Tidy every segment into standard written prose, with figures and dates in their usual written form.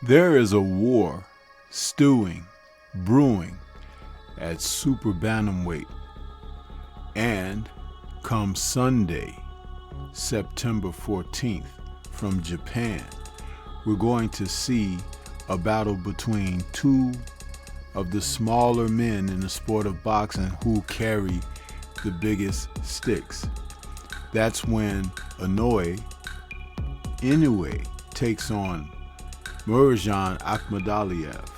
There is a war brewing at Super Bantamweight, and come Sunday, September 14th, from Japan, we're going to see a battle between two of the smaller men in the sport of boxing who carry the biggest sticks. That's when Inoue takes on Murzhan Akhmadaliev.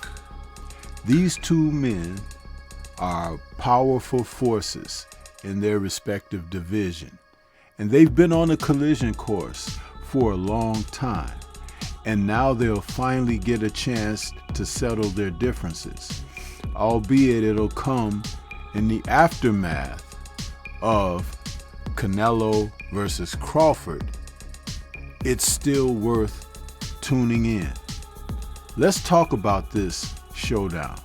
These two men are powerful forces in their respective division, and they've been on a collision course for a long time, and now they'll finally get a chance to settle their differences, albeit it'll come in the aftermath of Canelo versus Crawford. It's still worth tuning in. Let's talk about this showdown.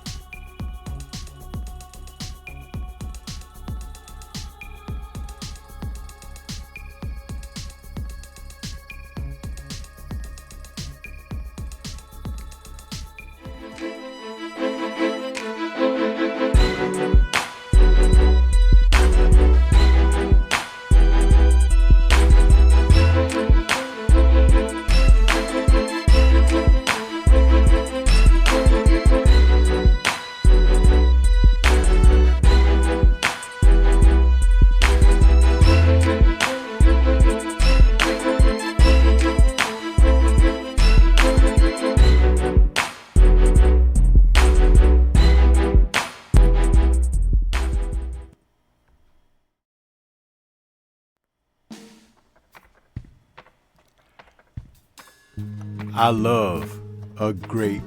I love a great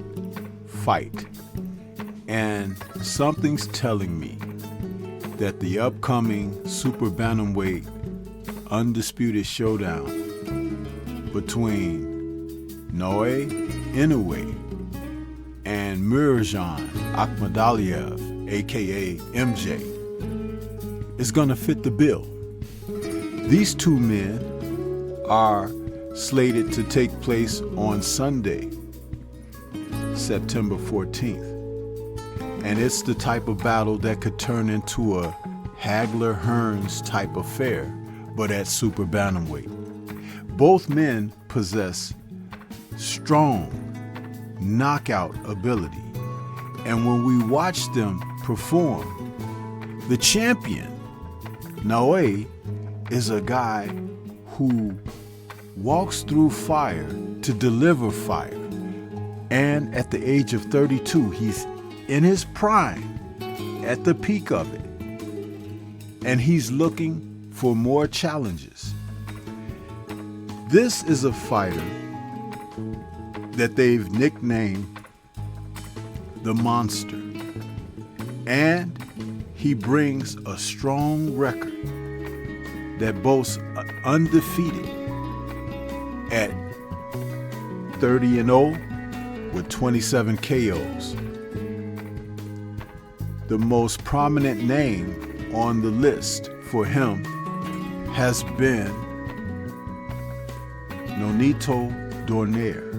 fight, and something's telling me that the upcoming Super Bantamweight Undisputed showdown between Inoue and Murzhan Akhmadaliev, aka MJ, is gonna fit the bill. These two men are slated to take place on Sunday, September 14th. And it's the type of battle that could turn into a Hagler-Hearns type affair, but at Super Bantamweight. Both men possess strong knockout ability. And when we watch them perform, the champion, Inoue, is a guy who walks through fire to deliver fire. And at the age of 32, he's in his prime, at the peak of it. And he's looking for more challenges. This is a fighter that they've nicknamed the Monster. And he brings a strong record that boasts undefeated at 30-0 with 27 KOs. The most prominent name on the list for him has been Nonito Donaire.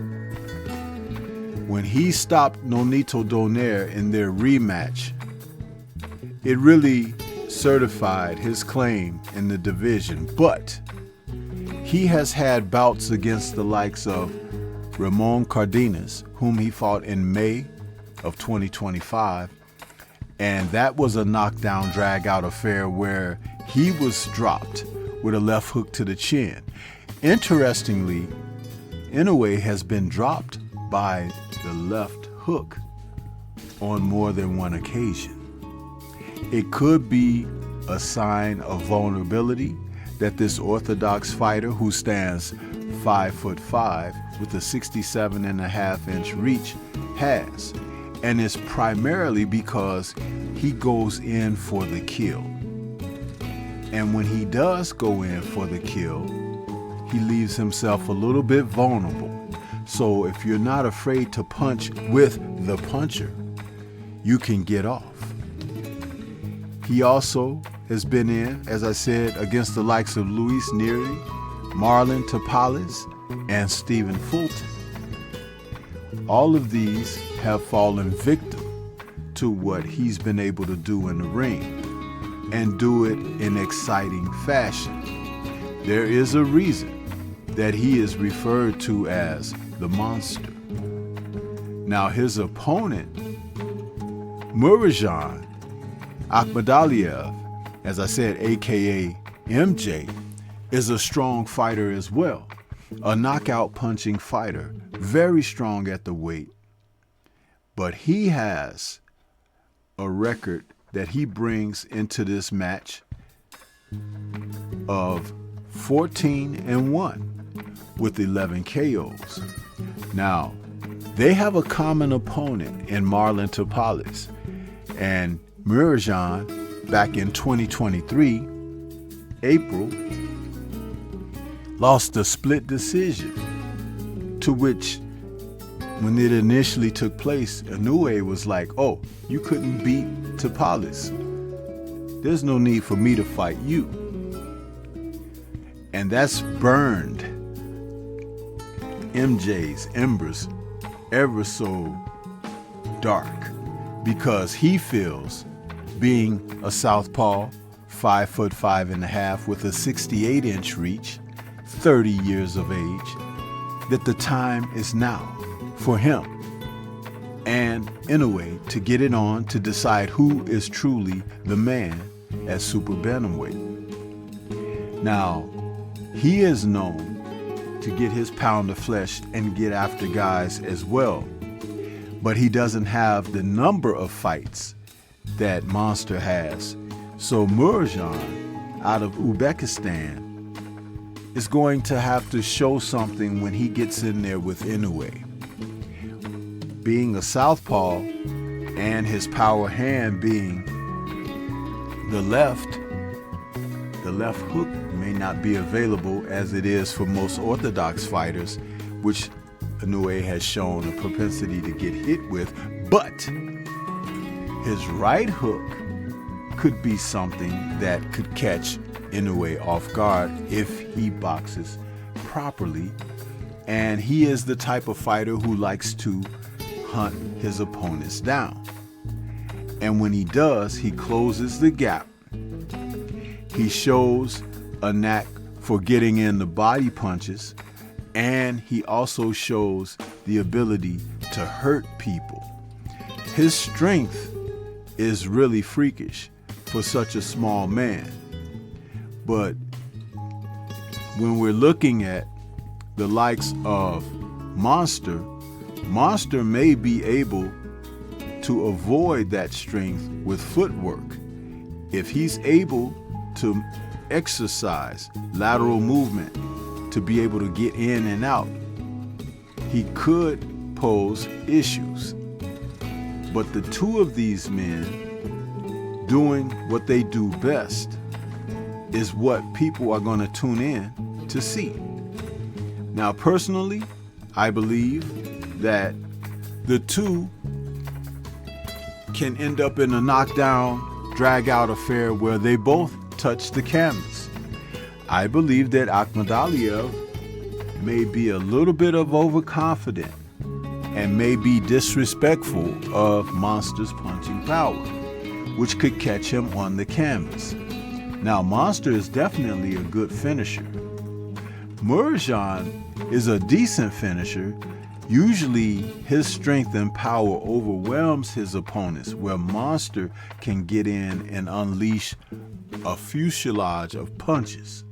When he stopped Nonito Donaire in their rematch, it really certified his claim in the division, but he has had bouts against the likes of Ramon Cardenas, whom he fought in May of 2025, and that was a knockdown, drag-out affair where he was dropped with a left hook to the chin. Interestingly, Inoue has been dropped by the left hook on more than one occasion. It could be a sign of vulnerability that this orthodox fighter, who stands 5'5" with a 67.5-inch reach, has, and it's primarily because he goes in for the kill. And when he does go in for the kill, he leaves himself a little bit vulnerable. So if you're not afraid to punch with the puncher, you can get off. He also has been in, as I said, against the likes of Luis Nery, Marlon Tapales, and Stephen Fulton. all of these have fallen victim to what he's been able to do in the ring, and do it in exciting fashion. There is a reason that he is referred to as the Monster. Now his opponent, Murodjon Akhmadaliev, as I said, aka MJ, is a strong fighter as well. A knockout punching fighter, very strong at the weight. But he has a record that he brings into this match of 14-1 with 11 KOs. Now, they have a common opponent in Marlon Tapales, and Murodjon, back in 2023, April, lost a split decision, to which, when it initially took place, Inoue was like, oh, you couldn't beat Tapales. There's no need for me to fight you. And that's burned MJ's embers ever so dark, because he feels, being a southpaw, 5'5.5" with a 68-inch reach, 30 years of age, that the time is now for him and Inoue to get it on to decide who is truly the man at Super Bantamweight. Now, he is known to get his pound of flesh and get after guys as well, but he doesn't have the number of fights that Monster has. So Murodjon, out of Uzbekistan, is going to have to show something when he gets in there with Inoue. Being a southpaw and his power hand being the left hook may not be available as it is for most orthodox fighters, which Inoue has shown a propensity to get hit with, but his right hook could be something that could catch Inoue off guard if he boxes properly. And he is the type of fighter who likes to hunt his opponents down. And when he does, he closes the gap. He shows a knack for getting in the body punches, and he also shows the ability to hurt people. His strength is really freakish for such a small man. But when we're looking at the likes of Monster may be able to avoid that strength with footwork. If he's able to exercise lateral movement to be able to get in and out, he could pose issues. But the two of these men doing what they do best is what people are going to tune in to see. Now, personally, I believe that the two can end up in a knockdown, drag-out affair where they both touch the canvas. I believe that Akhmadaliev may be a little bit of overconfident and may be disrespectful of Monster's punching power, which could catch him on the canvas. Now, Monster is definitely a good finisher. Murodjon is a decent finisher. Usually his strength and power overwhelms his opponents, where Monster can get in and unleash a fuselage of punches.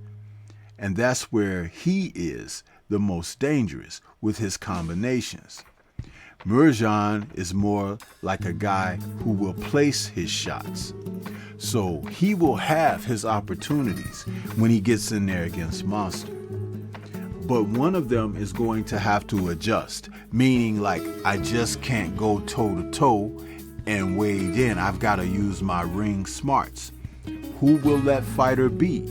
And that's where he is the most dangerous with his combinations. Murodjon is more like a guy who will place his shots. So he will have his opportunities when he gets in there against Monster. But one of them is going to have to adjust, meaning like, I just can't go toe-to-toe and wade in. I've got to use my ring smarts. Who will that fighter be?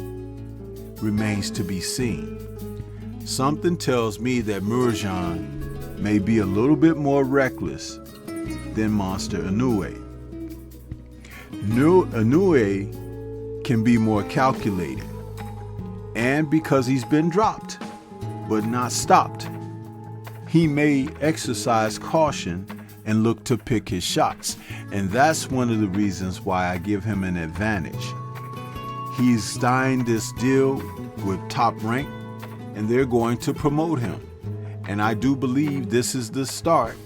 Remains to be seen. Something tells me that Murodjon may be a little bit more reckless than Monster Inoue. Inoue can be more calculated, and because he's been dropped but not stopped, he may exercise caution and look to pick his shots. And that's one of the reasons why I give him an advantage. He's signed this deal with Top Rank, and they're going to promote him. And I do believe this is the start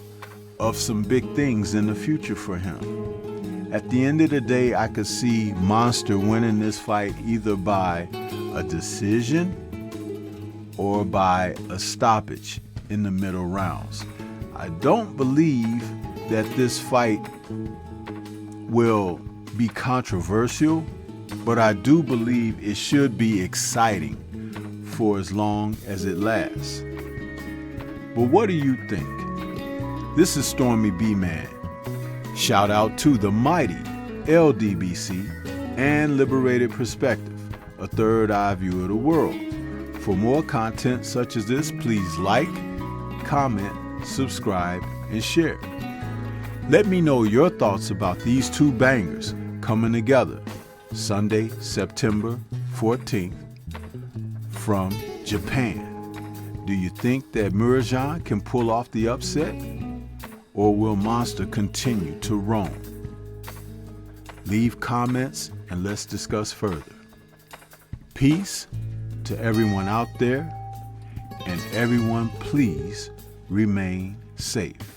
of some big things in the future for him. At the end of the day, I could see Monster winning this fight either by a decision or by a stoppage in the middle rounds. I don't believe that this fight will be controversial, but I do believe it should be exciting for as long as it lasts. But what do you think? This is Stormy B-Man. Shout out to the mighty LDBC and Liberated Perspective, a third eye view of the world. For more content such as this, please like, comment, subscribe, and share. Let me know your thoughts about these two bangers coming together Sunday, September 14th from Japan. Do you think that Murujan can pull off the upset? Or will Monster continue to roam? Leave comments and let's discuss further. Peace to everyone out there, and everyone please remain safe.